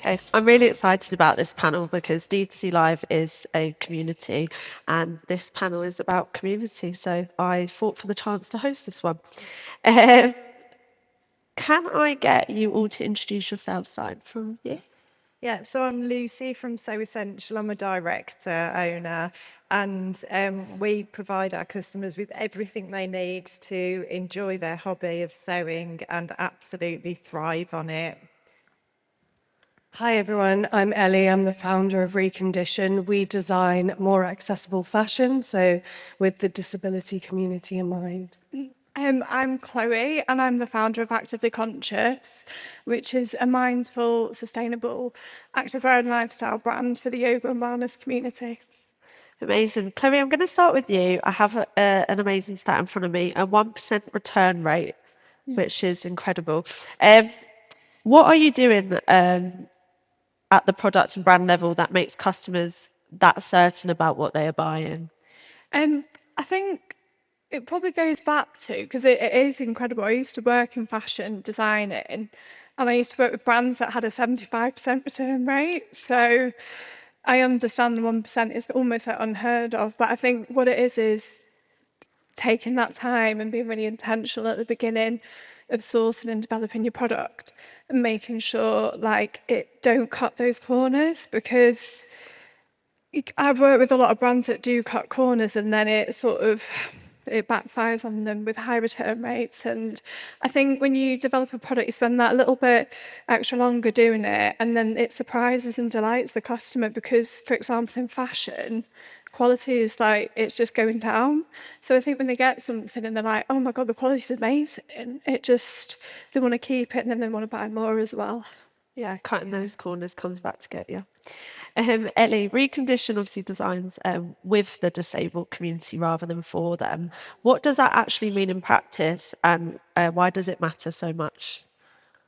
Okay, I'm really excited about this panel because DTC Live is a community and this panel is about community. So I fought for the chance to host this one. Um, can I get you all to introduce yourselves, starting from you? Yeah, so I'm Lucy from So Essential. I'm a director, owner, and we provide our customers with everything they need to enjoy their hobby of sewing and absolutely thrive on it. Hi everyone, I'm Ellie. I'm the founder of Recondition. We design more accessible fashion, so with the disability community in mind. I'm Chloe, and I'm the founder of Actively Conscious, which is a mindful, sustainable, active-wear and lifestyle brand for the yoga and wellness community. Amazing. Chloe, I'm going to start with you. I have an amazing stat in front of me, a 1% return rate, which is incredible. What are you doing at the product and brand level that makes customers that certain about what they are buying? I think it probably goes back to, because it is incredible. I used to work in fashion designing, and I used to work with brands that had a 75% return rate. So I understand the 1% is almost like unheard of, but I think what it is taking that time and being really intentional at the beginning of sourcing and developing your product and making sure like it don't cut those corners, because I've worked with a lot of brands that do cut corners and then it backfires on them with high return rates. And I think when you develop a product, you spend that little bit extra longer doing it, and then it surprises and delights the customer because, for example, in fashion, quality is like, it's just going down. So I think when they get something and they're like, oh my God, the quality's amazing, they want to keep it and then they want to buy more as well. Yeah, cutting those corners comes back to get you. Ellie, Recondition obviously designs with the disabled community rather than for them. What does that actually mean in practice, and why does it matter so much?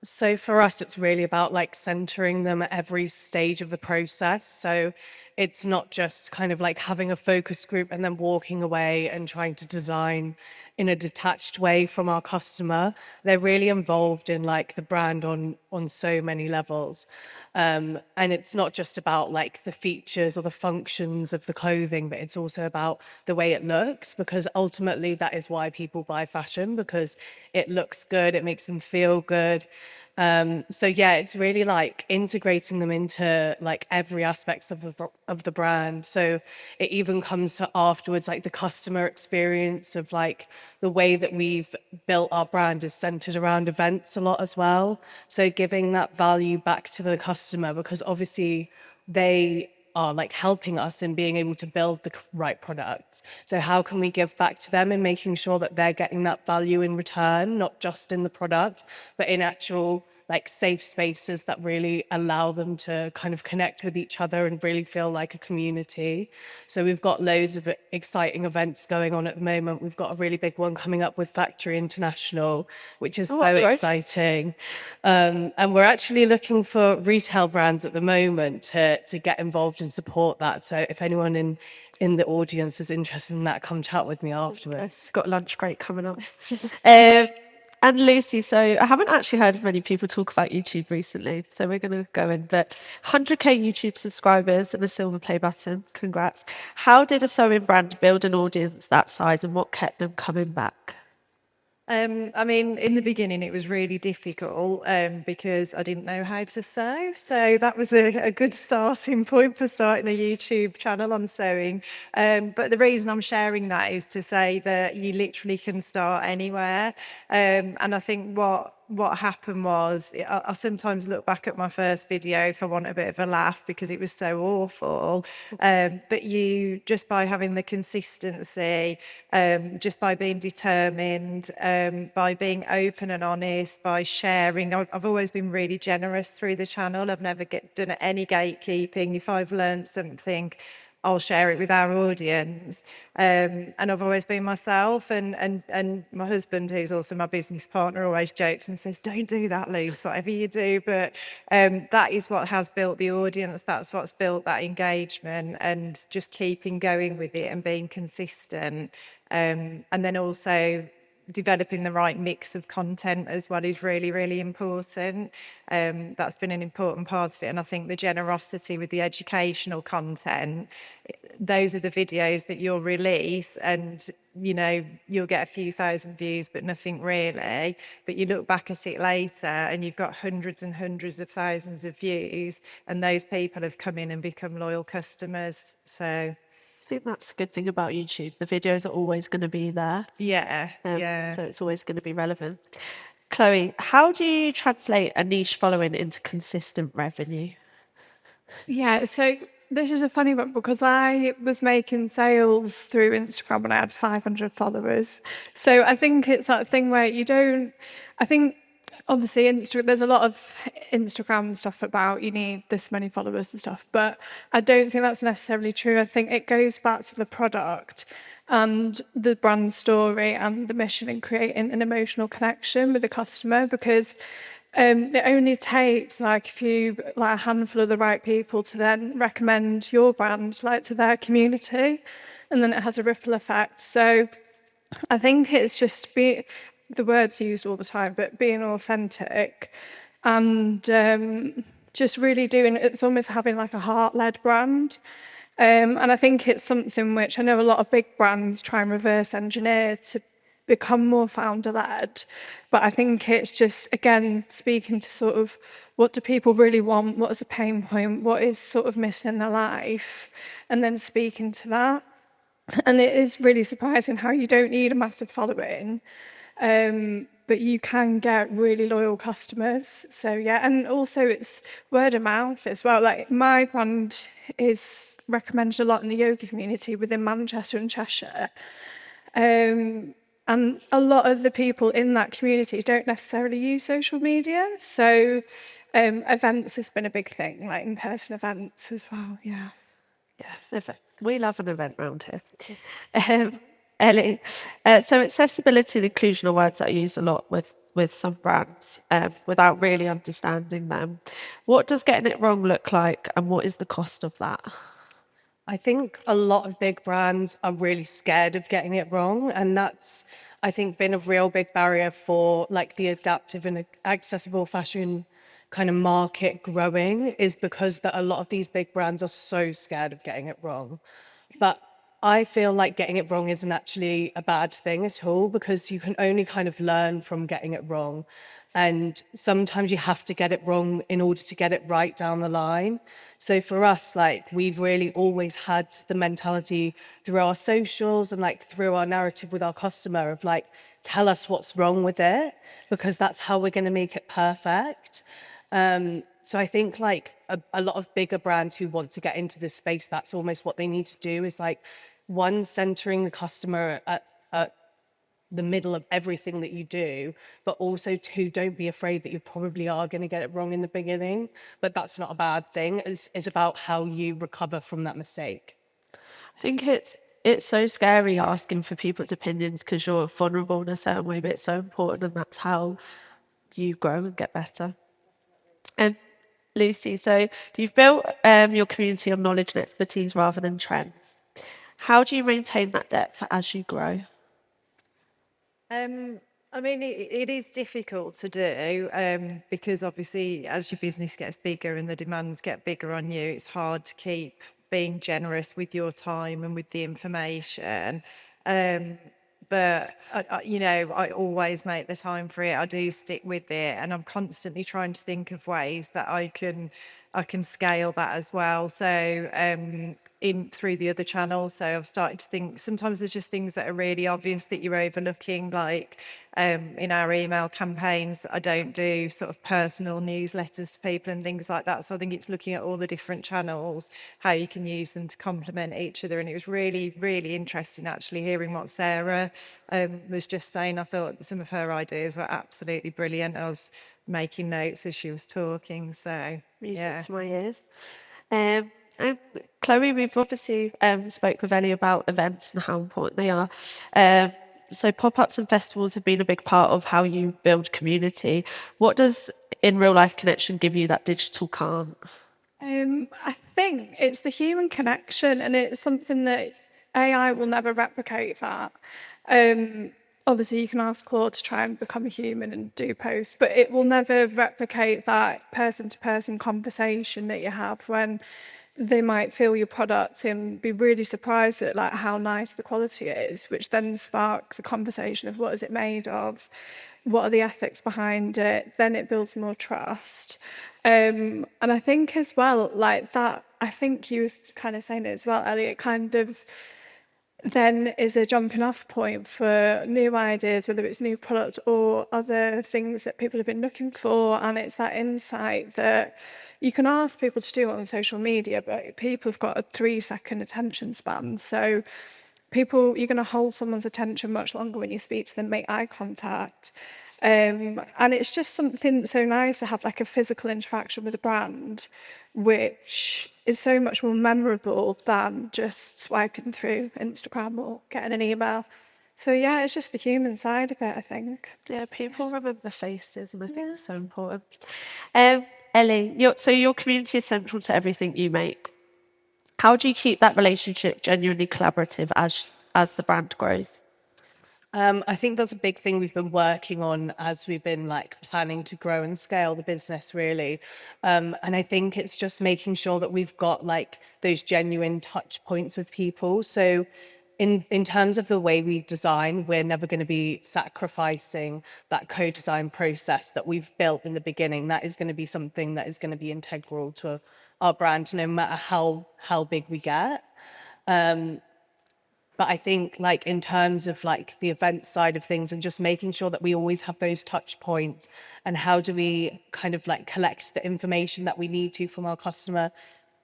So for us, it's really about like centering them at every stage of the process. So it's not just kind of like having a focus group and then walking away and trying to design in a detached way from our customer. They're really involved in like the brand on so many levels. And it's not just about like the features or the functions of the clothing, but it's also about the way it looks, because ultimately that is why people buy fashion, because it looks good, it makes them feel good. So yeah, it's really like integrating them into like every aspect of the brand. So it even comes to afterwards, like the customer experience of like the way that we've built our brand is centered around events a lot as well. So giving that value back to the customer, because obviously they are like helping us in being able to build the right products. So how can we give back to them in making sure that they're getting that value in return, not just in the product, but in actual like safe spaces that really allow them to kind of connect with each other and really feel like a community. So we've got loads of exciting events going on at the moment. We've got a really big one coming up with Factory International, which is so exciting. And we're actually looking for retail brands at the moment to get involved and support that. So if anyone in the audience is interested in that, come chat with me afterwards. Got lunch break coming up. And Lucy, so I haven't actually heard many people talk about YouTube recently, so we're going to go in. But 100k YouTube subscribers and a silver play button. Congrats. How did a sewing brand build an audience that size, and what kept them coming back? I mean, in the beginning, it was really difficult because I didn't know how to sew. So that was a good starting point for starting a YouTube channel on sewing. But the reason I'm sharing that is to say that you literally can start anywhere. And I think what happened was I sometimes look back at my first video if I want a bit of a laugh because it was so awful. But you, just by having the consistency, just by being determined, by being open and honest, by sharing. I've always been really generous through the channel. I've never done any gatekeeping. If I've learned something, I'll share it with our audience. And I've always been myself. And my husband, who's also my business partner, always jokes and says, don't do that, Luce, whatever you do. But that is what has built the audience. That's what's built that engagement, and just keeping going with it and being consistent. And then also developing the right mix of content as well is really, really important. That's been an important part of it. And I think the generosity with the educational content, those are the videos that you'll release and, you know, you'll get a few thousand views, but nothing really. But you look back at it later and you've got hundreds and hundreds of thousands of views, and those people have come in and become loyal customers. So I think that's a good thing about YouTube. The videos are always going to be there. yeah, So it's always going to be relevant. Chloe, how do you translate a niche following into consistent revenue? Yeah, so this is a funny one because I was making sales through Instagram when I had 500 followers. So I think it's that thing where I think obviously there's a lot of Instagram stuff about you need this many followers and stuff, but I don't think that's necessarily true. I think it goes back to the product and the brand story and the mission in creating an emotional connection with the customer, because it only takes like a handful of the right people to then recommend your brand like to their community, and then it has a ripple effect. So I think it's just the words used all the time, but being authentic and just really it's almost having like a heart-led brand. And I think it's something which I know a lot of big brands try and reverse engineer to become more founder-led. But I think it's just, again, speaking to sort of what do people really want, what is a pain point, what is sort of missing in their life, and then speaking to that. And it is really surprising how you don't need a massive following, but you can get really loyal customers. So yeah, and also it's word of mouth as well. Like my brand is recommended a lot in the yoga community within Manchester and Cheshire. And a lot of the people in that community don't necessarily use social media. So events has been a big thing, like in-person events as well, yeah. Yeah, we love an event round here. Ellie, so accessibility and inclusion are words that I use a lot with some brands without really understanding them. What does getting it wrong look like, and what is the cost of that? I think a lot of big brands are really scared of getting it wrong, and that's, I think, been a real big barrier for like the adaptive and accessible fashion kind of market growing, is because that a lot of these big brands are so scared of getting it wrong. But I feel like getting it wrong isn't actually a bad thing at all, because you can only kind of learn from getting it wrong. And sometimes you have to get it wrong in order to get it right down the line. So for us, like, we've really always had the mentality through our socials and like through our narrative with our customer of like, tell us what's wrong with it, because that's how we're going to make it perfect. So I think like a lot of bigger brands who want to get into this space, that's almost what they need to do, is like, one, centering the customer at the middle of everything that you do, but also two, don't be afraid that you probably are going to get it wrong in the beginning, but that's not a bad thing. It's about how you recover from that mistake. I think it's so scary asking for people's opinions because you're vulnerable in a certain way, but it's so important, and that's how you grow and get better. Lucy, so you've built your community on knowledge and expertise rather than trends. How do you maintain that depth as you grow? I mean, it is difficult to do because obviously as your business gets bigger and the demands get bigger on you, it's hard to keep being generous with your time and with the information. But, I always make the time for it. I do stick with it, and I'm constantly trying to think of ways that I can scale that as well. So through the other channels. So I've started to think sometimes there's just things that are really obvious that you're overlooking, like in our email campaigns, I don't do sort of personal newsletters to people and things like that. So I think it's looking at all the different channels, how you can use them to complement each other. And it was really, really interesting actually hearing what Sarah was just saying. I thought some of her ideas were absolutely brilliant. I was making notes as she was talking. So Music to my ears. And Chloe, we've obviously spoke with Ellie about events and how important they are. So pop-ups and festivals have been a big part of how you build community. What does in real life connection give you that digital can't? I think it's the human connection, and it's something that AI will never replicate that. obviously you can ask Claude to try and become a human and do posts, but it will never replicate that person-to-person conversation that you have when they might feel your product and be really surprised at like how nice the quality is, which then sparks a conversation of what is it made of, what are the ethics behind it, then it builds more trust. And I think as well, like that, I think you were kind of saying it as well, Ellie, it kind of then is a jumping off point for new ideas, whether it's new product or other things that people have been looking for. And it's that insight that you can ask people to do on social media, but people have got a 3-second attention span. So you're going to hold someone's attention much longer when you speak to them, make eye contact. And it's just something so nice to have like a physical interaction with a brand, which is so much more memorable than just swiping through Instagram or getting an email. So yeah, it's just the human side of it, I think. Yeah, people remember faces, and I think it's so important. Ellie, your community is central to everything you make. How do you keep that relationship genuinely collaborative as the brand grows? I think that's a big thing we've been working on as we've been like planning to grow and scale the business, really. And I think it's just making sure that we've got like those genuine touch points with people. So in terms of the way we design, we're never going to be sacrificing that co-design process that we've built in the beginning. That is going to be something that is going to be integral to our brand, no matter how big we get. But I think like in terms of like the event side of things and just making sure that we always have those touch points, and how do we kind of like collect the information that we need to from our customer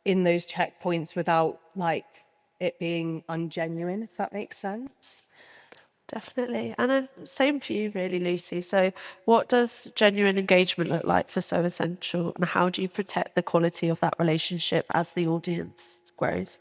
in those checkpoints without like it being ungenuine, if that makes sense. Definitely. And then same for you really, Lucy. So what does genuine engagement look like for So Essential, and how do you protect the quality of that relationship as the audience grows?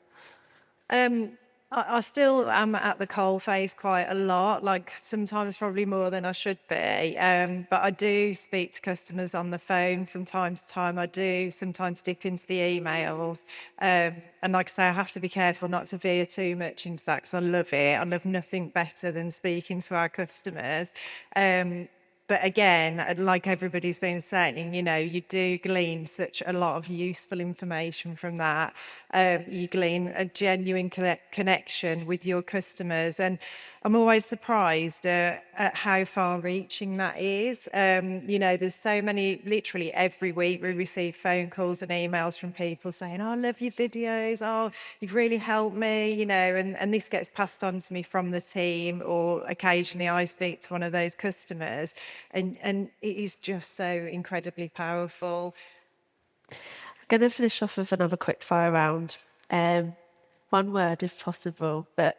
I still am at the coalface quite a lot, like sometimes probably more than I should be. But I do speak to customers on the phone from time to time. I do sometimes dip into the emails. And like I say, I have to be careful not to veer too much into that because I love it. I love nothing better than speaking to our customers. But again, like everybody's been saying, you know, you do glean such a lot of useful information from that. You glean a genuine connection with your customers. And I'm always surprised at how far-reaching that is. You know, there's so many, literally every week we receive phone calls and emails from people saying, oh, I love your videos. Oh, you've really helped me, you know, and this gets passed on to me from the team, or occasionally I speak to one of those customers. And it is just so incredibly powerful. I'm going to finish off with another quick fire round. One word if possible, but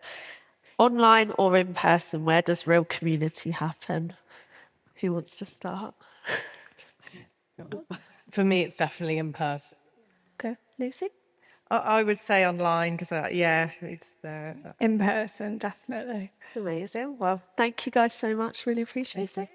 online or in person, where does real community happen? Who wants to start? For me, it's definitely in person. Okay, Lucy? I would say online because, yeah, it's there. In person, definitely. Amazing. Well, thank you guys so much. Really appreciate it.